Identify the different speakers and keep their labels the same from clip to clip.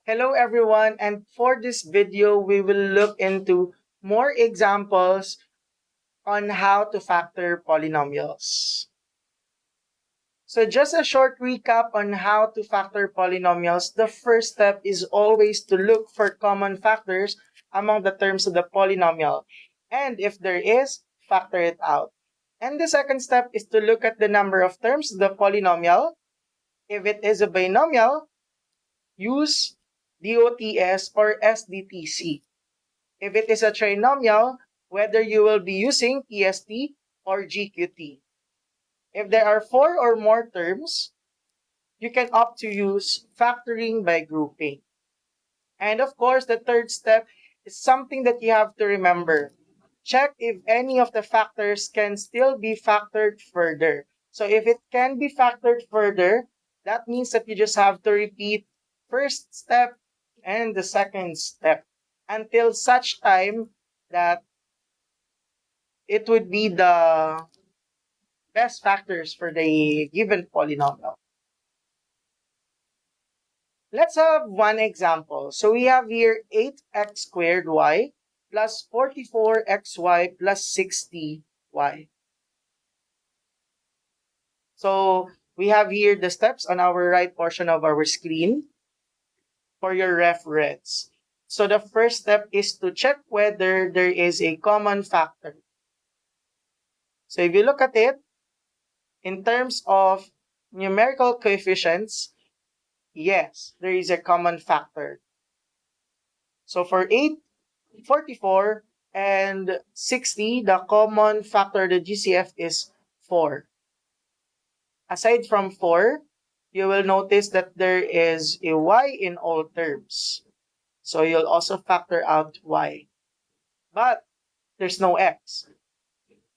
Speaker 1: Hello everyone, and for this video we will look into more examples on how to factor polynomials. So just a short recap on how to factor polynomials. The first step is always to look for common factors among the terms of the polynomial. And if there is, factor it out. And the second step is to look at the number of terms of the polynomial. If it is a binomial, use DOTS or SDTC. If it is a trinomial, whether you will be using PST or GQT. If there are four or more terms, you can opt to use factoring by grouping. And of course, the third step is something that you have to remember. Check if any of the factors can still be factored further. So if it can be factored further, that means that you just have to repeat first step and the second step until such time that it would be the best factors for the given polynomial. Let's have one example. So we have here 8x squared y plus 44xy plus 60y. So we have here the steps on our right portion of our screen for your reference. So the first step is to check whether there is a common factor. So if you look at it, in terms of numerical coefficients, yes, there is a common factor. So for 8, 44, and 60, the common factor, the GCF is 4. Aside from 4, you will notice that there is a y in all terms. So you'll also factor out y. But there's no x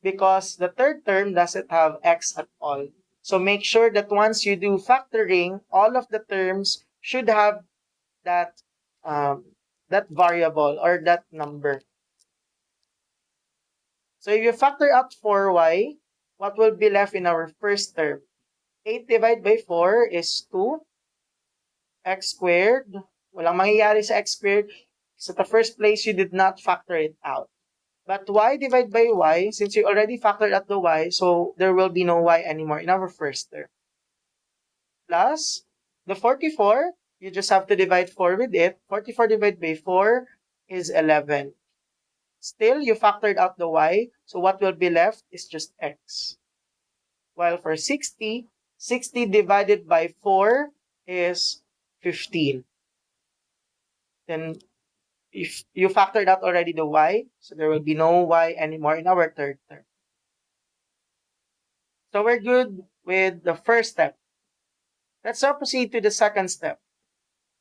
Speaker 1: because the third term doesn't have x at all. So make sure that once you do factoring, all of the terms should have that that variable or that number. So if you factor out 4y, what will be left in our first term? 8 divided by 4 is 2. X squared. Walang mangyayari sa x squared. So the first place, you did not factor it out. But y divided by y, since you already factored out the y, so there will be no y anymore in our first term. Plus, the 44, you just have to divide 4 with it. 44 divided by 4 is 11. Still, you factored out the y, so what will be left is just x. While for 60, 60 divided by 4 is 15. Then if you factored out already the y, so there will be no y anymore in our third term. So we're good with the first step. Let's now proceed to the second step.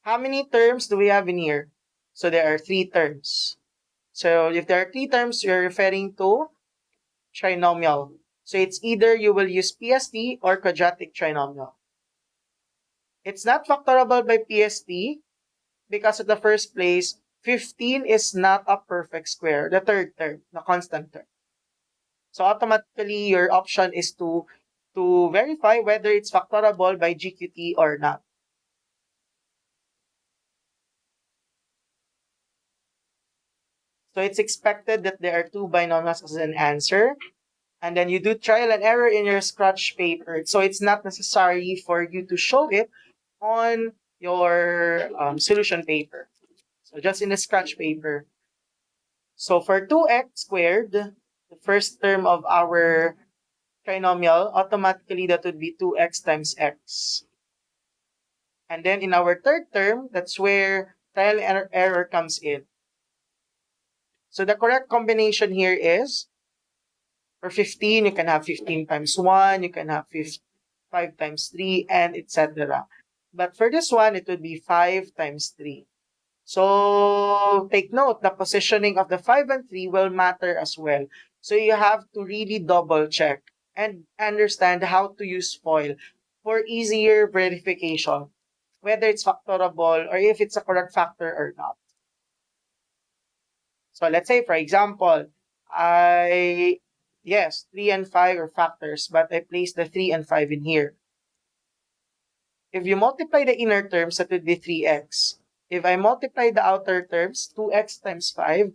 Speaker 1: How many terms do we have in here? So there are 3 terms. So if there are 3 terms, you're referring to trinomial. So it's either you will use PST or quadratic trinomial. It's not factorable by PST because in the first place, 15 is not a perfect square, the third term, the constant term. So automatically, your option is to verify whether it's factorable by GQT or not. So it's expected that there are 2 binomials as an answer. And then you do trial and error in your scratch paper. So it's not necessary for you to show it on your solution paper. So just in the scratch paper. So for 2x squared, the first term of our trinomial, automatically that would be 2x times x. And then in our third term, that's where trial and error comes in. So the correct combination here is, for 15, you can have 15 times 1, you can have 5 times 3, and etc. But for this one, it would be 5 times 3. So take note, the positioning of the 5 and 3 will matter as well. So you have to really double check and understand how to use FOIL for easier verification, whether it's factorable or if it's a correct factor or not. So let's say, for example, yes, 3 and 5 are factors, but I place the 3 and 5 in here. If you multiply the inner terms, that would be 3x. If I multiply the outer terms, 2x times 5,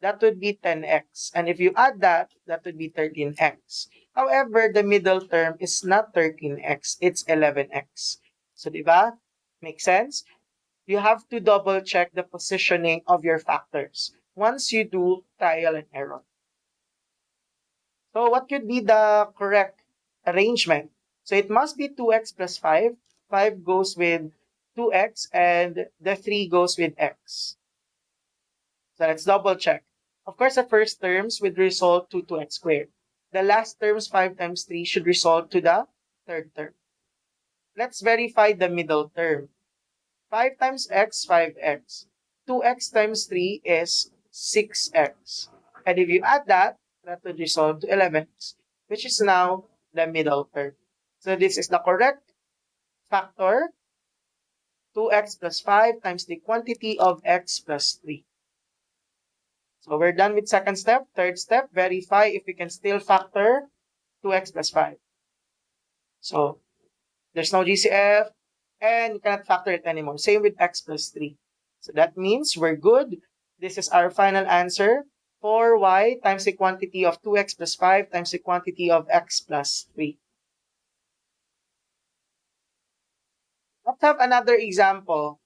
Speaker 1: that would be 10x. And if you add that, that would be 13x. However, the middle term is not 13x, it's 11x. So, di ba? Make sense? You have to double check the positioning of your factors once you do trial and error. So what could be the correct arrangement? So it must be 2x plus 5. 5 goes with 2x and the 3 goes with x. So let's double check. Of course, the first terms would result to 2x squared. The last terms, 5 times 3, should result to the third term. Let's verify the middle term. 5 times x, 5x. 2x times 3 is 6x. And if you add that, that would result to 11x, which is now the middle term. So this is the correct factor, 2x plus 5 times the quantity of x plus 3. So we're done with second step. Third step, verify if we can still factor 2x plus 5. So there's no GCF, and you cannot factor it anymore. Same with x plus 3. So that means we're good. This is our final answer. 4y times the quantity of 2x plus 5 times the quantity of x plus 3. Let's have another example.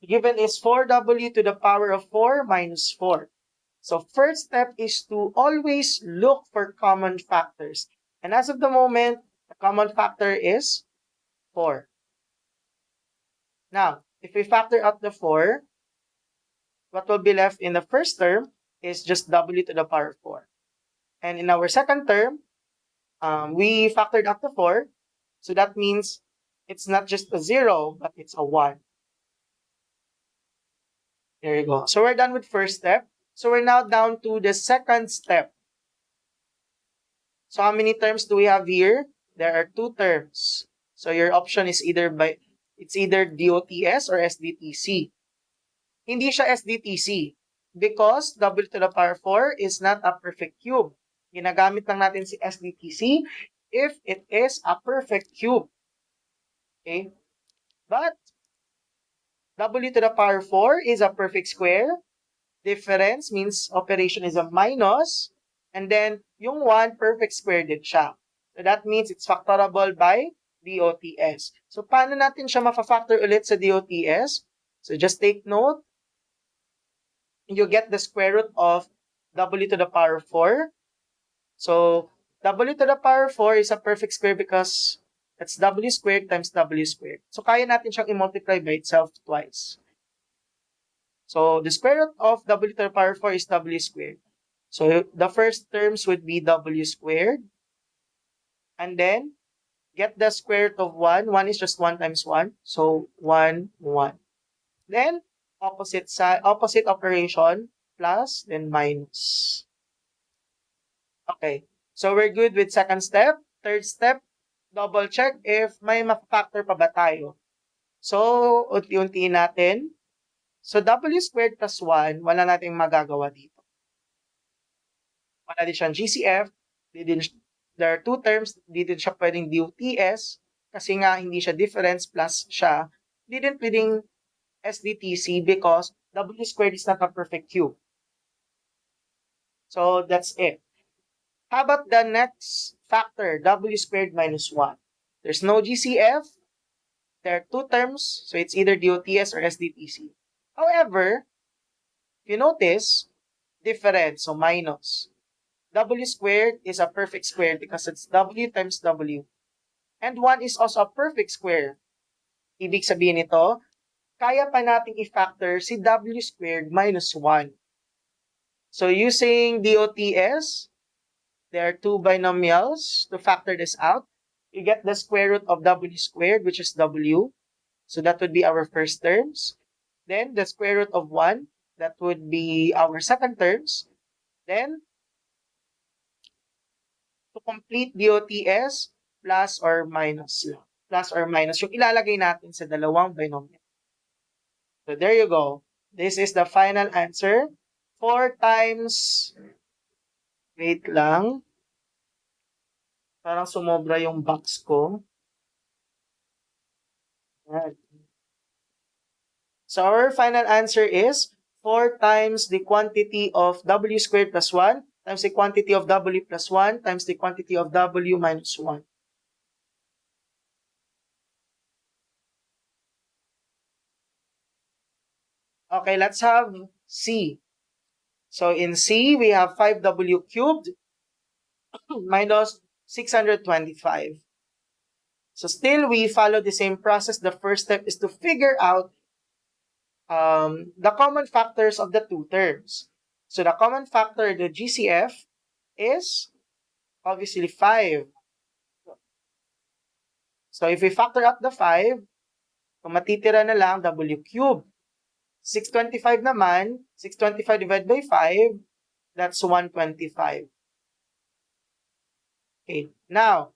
Speaker 1: Given is 4w to the power of 4 minus 4. So first step is to always look for common factors. And as of the moment, the common factor is 4. Now, if we factor out the 4, what will be left in the first term is just w to the power of 4. And in our second term, we factored out the 4. So that means it's not just a 0, but it's a 1. There you go. So we're done with first step. So we're now down to the second step. So how many terms do we have here? There are 2 terms. So your option is either DOTS or SDTC. Hindi siya SDTC because w to the power 4 is not a perfect cube. Ginagamit lang natin si SDTC if it is a perfect cube. Okay? But w to the power 4 is a perfect square. Difference means operation is a minus. And then, yung 1, perfect square din siya. So that means it's factorable by DOTS. So paano natin siya ma-factor ulit sa DOTS? So just take note, you get the square root of w to the power 4. So, w to the power 4 is a perfect square because that's w squared times w squared. So, kaya natin siyang i-multiply by itself twice. So, the square root of w to the power 4 is w squared. So, the first terms would be w squared. And then, get the square root of 1. 1 is just 1 times 1. So, 1, 1. Then, opposite operation, plus, then minus. Okay. So we're good with second step. Third step, double check if may ma-factor pa ba tayo. So, unti-unti natin. So, w squared plus 1, wala nating magagawa dito. Wala din siyang GCF. There are 2 terms, di din siya pwedeng DOTS kasi nga hindi siya difference plus siya. Di din pwedeng SDTC because w squared is not a perfect cube. So, that's it. How about the next factor, w squared minus 1? There's no GCF. There are 2 terms, so it's either DOTS or SDTC. However, if you notice, difference, so minus. W squared is a perfect square because it's W times W. And 1 is also a perfect square. Ibig sabihin nito, kaya pa nating i-factor si W squared minus 1. So using DOTS, there are 2 binomials to factor this out. You get the square root of W squared, which is W. So that would be our first terms. Then the square root of 1, that would be our second terms. Then, to complete DOTS, plus or minus lang. Plus or minus yung ilalagay natin sa dalawang binomial. So there you go. This is the final answer. 4 times, wait lang, parang sumobra yung box ko. Yan. So our final answer is 4 times the quantity of w squared plus 1 times the quantity of w plus 1 times the quantity of w minus 1. Okay, let's have C. So in C, we have 5w cubed minus 625. So still, we follow the same process. The first step is to figure out the common factors of the two terms. So the common factor, the GCF, is obviously 5. So if we factor out the 5, kung matitira na lang, w cubed. 625 naman, 625 divided by 5, that's 125. Okay, now,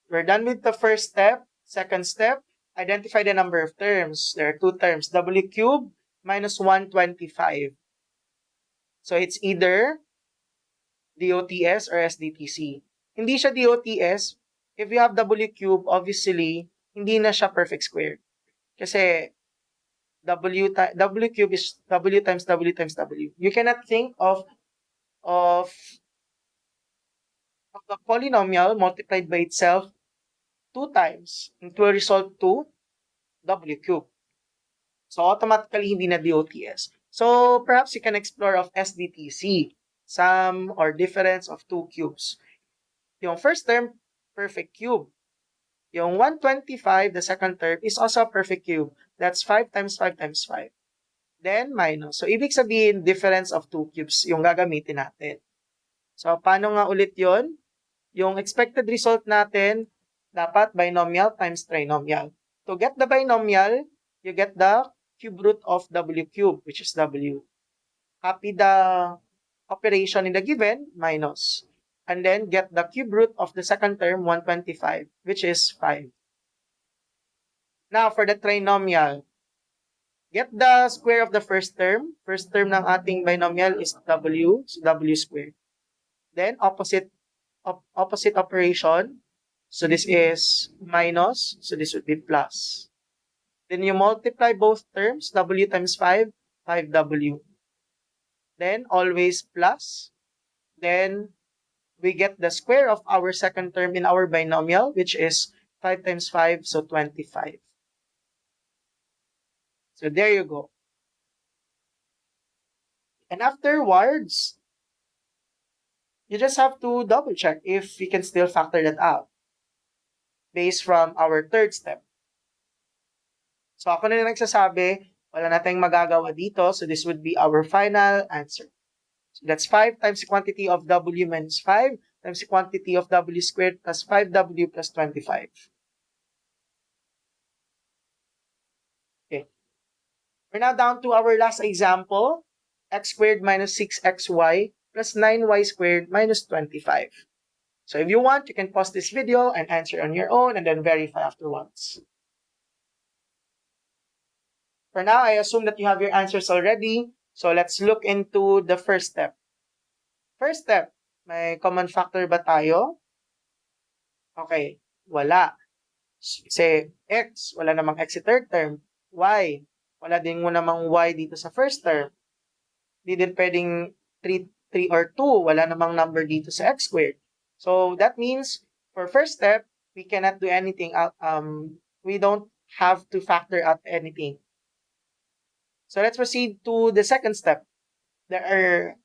Speaker 1: we're done with the first step. Second step, identify the number of terms. There are two terms, w cubed minus 125. So it's either DOTS or SDTC. Hindi siya DOTS. If you have W cube, obviously, hindi na siya perfect square. Kasi W cube is W times W times W. You cannot think of, of the polynomial multiplied by itself 2 times. It will result to W cube. So automatically, hindi na DOTS. So perhaps you can explore of SDTC, sum or difference of two cubes. Yung first term, perfect cube. Yung 125, the second term, is also a perfect cube. That's 5 times 5 times 5. Then, minus. So, ibig sabihin, difference of two cubes yung gagamitin natin. So, paano nga ulit yon? Yung expected result natin, dapat binomial times trinomial. To get the binomial, you get the cube root of w cube, which is w. Copy the operation in the given, minus. And then get the cube root of the second term, 125, which is 5. Now, for the trinomial, get the square of the first term. First term ng ating binomial is w, so w squared. Then, opposite operation. So, this is minus, so this would be plus. Then, you multiply both terms, w times 5, 5w. Then, always plus. Then, we get the square of our second term in our binomial, which is 5 times 5, so 25. So there you go. And afterwards, you just have to double check if we can still factor that out based from our third step. So ako na nagsasabi, wala nating magagawa dito, so this would be our final answer. So that's 5 times the quantity of w minus 5 times the quantity of w squared plus 5w plus 25. Okay. We're now down to our last example, x squared minus 6xy plus 9y squared minus 25. So if you want, you can pause this video and answer on your own and then verify afterwards. For now, I assume that you have your answers already. So let's look into the first step. First step, may common factor ba tayo? Okay, wala. Kasi x, wala namang x sa third term. Y, wala din mo namang y dito sa first term. Di din pwedeng 3 or 2, wala namang number dito sa x squared. So that means, for first step, we cannot do anything. We don't have to factor out anything. So let's proceed to the second step. There are,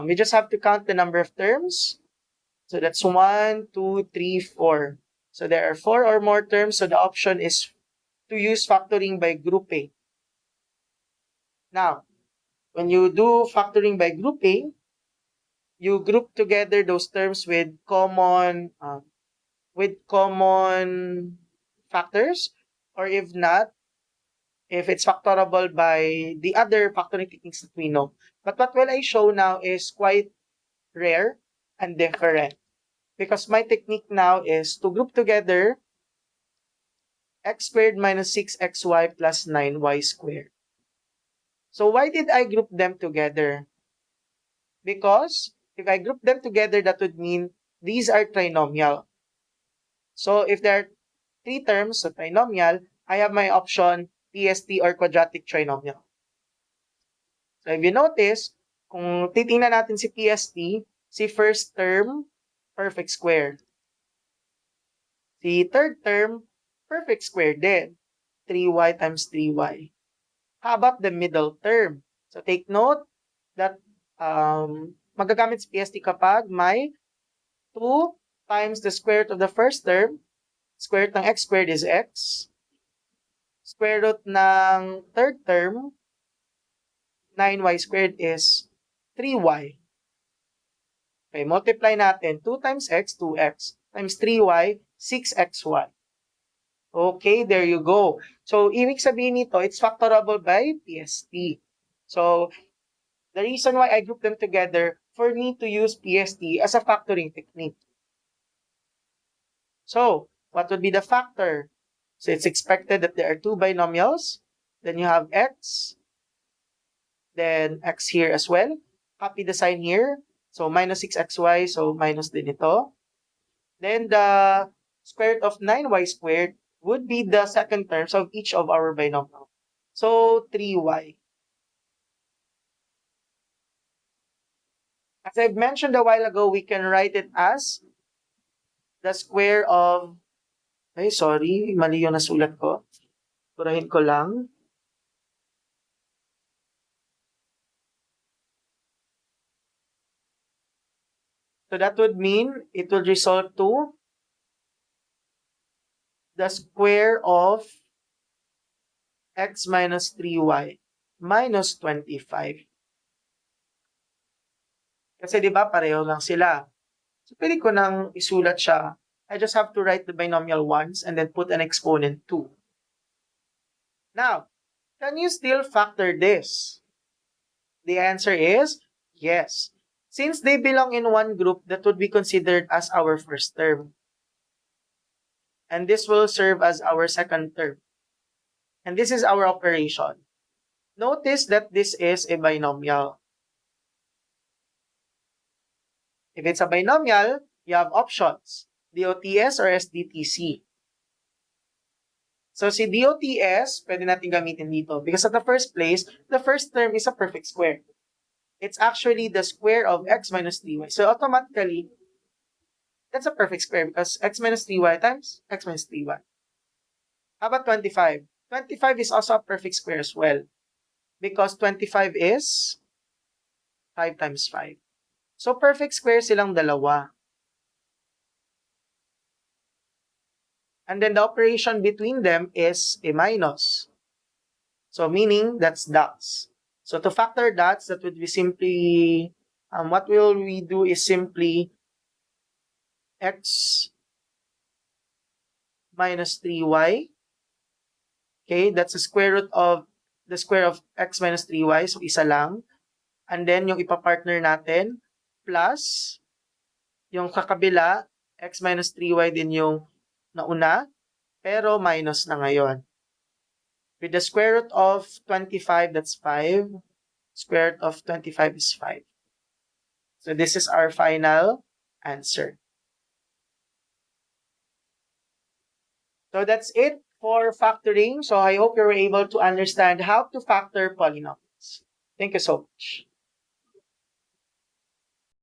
Speaker 1: we just have to count the number of terms. So that's 1, 2, 3, 4. So there are 4 or more terms. So the option is to use factoring by grouping. Now, when you do factoring by grouping, you group together those terms with common factors, or if not, if it's factorable by the other factoring techniques that we know. But what will I show now is quite rare and different, because my technique now is to group together x squared minus 6xy plus 9y squared. So why did I group them together? Because if I group them together, that would mean these are trinomial. So if there are 3 terms of trinomial, I have my option PST or quadratic trinomial. So if you notice, kung titingnan natin si PST, si first term, perfect square. Si third term, perfect square din. 3y times 3y. How about the middle term? So take note that magagamit si PST kapag may 2 times the square root of the first term, square root ng x squared is x, square root ng third term, 9y squared is 3y. Okay, multiply natin. 2 times x, 2x. Times 3y, 6xy. Okay, there you go. So, ibig sabihin nito, it's factorable by PST. So, the reason why I group them together, for me to use PST as a factoring technique. So, what would be the factor? So, it's expected that there are two binomials. Then you have x. Then x here as well. Copy the sign here. So, minus 6xy. So, minus din ito. Then the square root of 9y squared would be the second terms of each of our binomial. So, 3y. As I've mentioned a while ago, we can write it as the square of... Ay, sorry. Mali yung nasulat ko. Purahin ko lang. So, that would mean it will result to the square of x minus 3y minus 25. Kasi di ba pareho lang sila. So pwede ko nang isulat siya. I just have to write the binomial once and then put an exponent 2. Now, can you still factor this? The answer is yes. Since they belong in one group, that would be considered as our first term. And this will serve as our second term. And this is our operation. Notice that this is a binomial. If it's a binomial, you have options, DOTS or SDTC. So si DOTS, pwede natin gamitin dito because at the first place, the first term is a perfect square. It's actually the square of x minus 3y. So automatically, that's a perfect square because x minus 3y times x minus 3y. How about 25? 25 is also a perfect square as well because 25 is 5 times 5. So perfect square silang dalawa. And then the operation between them is a minus. So meaning that's dots. So to factor dots, that would be simply, what will we do is simply x minus 3y. Okay, that's the square root of x minus 3y. So isa lang. And then yung ipapartner natin, plus yung kakabila, x minus 3y din yung nauna, pero minus na ngayon. With the square root of 25, that's 5. Square root of 25 is 5. So this is our final answer. So that's it for factoring. So I hope you were able to understand how to factor polynomials. Thank you so much.